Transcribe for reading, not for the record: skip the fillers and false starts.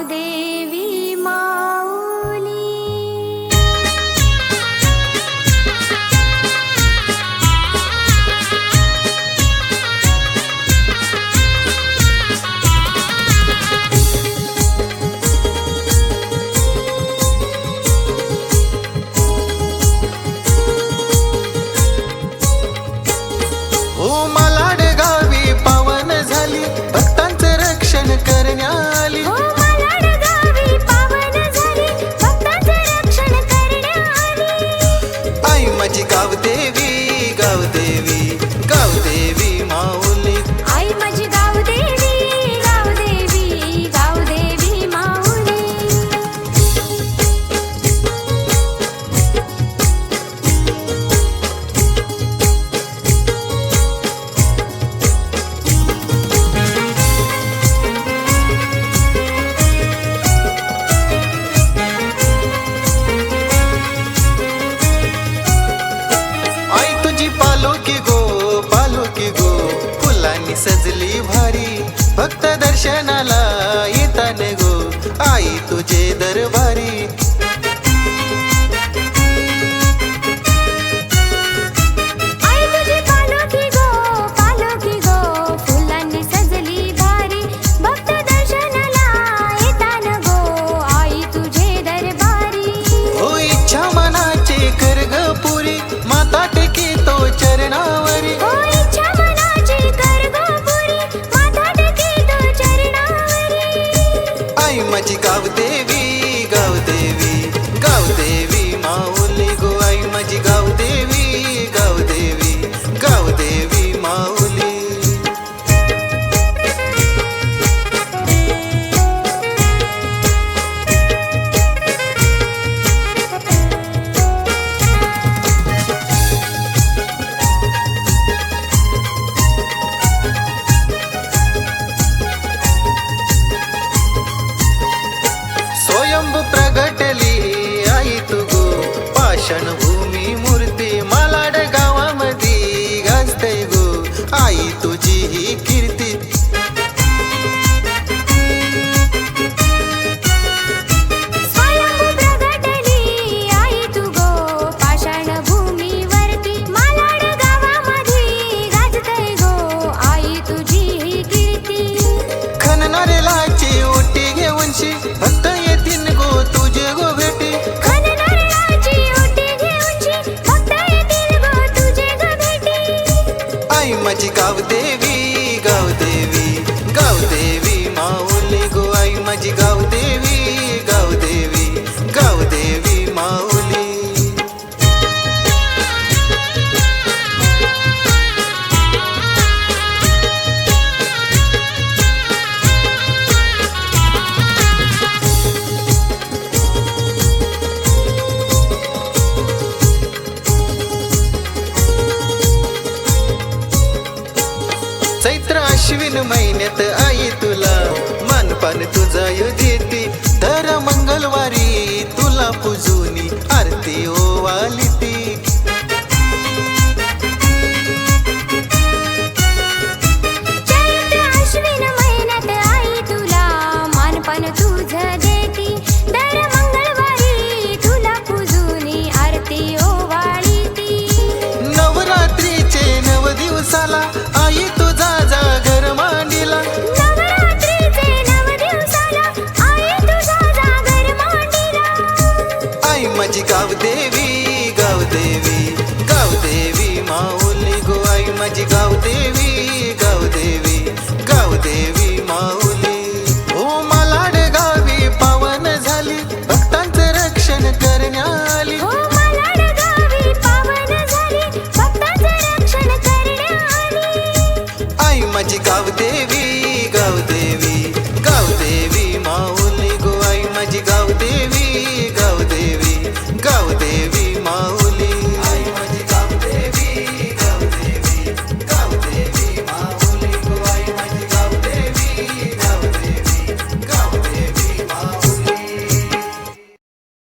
देवी माऊली। ओ मालाड गावी पावन झाली भक्तांचं रक्षण करण्याली। हो मालाड गावी पावन झाली भक्तांचं रक्षण करण्याली। आई माझी गावदेवी गावदेवी गावदेवी माऊली। आई माझी गावदेवी गावदेवी गावदेवी माऊली। आई तुझी पालखी गो फुलांनी सजली भारी भक्त दर्शनाला येताने गो आई तुझे दरबारी। आई तुझी पालखी गो फुलांनी सजली भारी भक्त दर्शनाला येताना गो आई तुझे दरबारी। हो इच्छा मनाची कर ग पुरी माता टेकी तो चरणावरी। हो इच्छा मनाची कर गो पुरी माता टेकी तो चरणावरी। आई माझी गावदेवी गावदेवी गावदेवी माऊली गो। आई माझी गावदेवी गावदेवी गावदेवी माऊली। स्वयंभू प्रगटली आई तू गो पाषाण भूमी मूर्ती मालाड गावामध्ये गाजते गो आई तुझी ही कीर्ती। स्वयंभू प्रगटली आई तू गो पाषाण भूमीवरती मालाड गावामध्ये गाजतय गो आई तुझी ही कीर्ती। खणणारे लाची ओटी घेऊनशी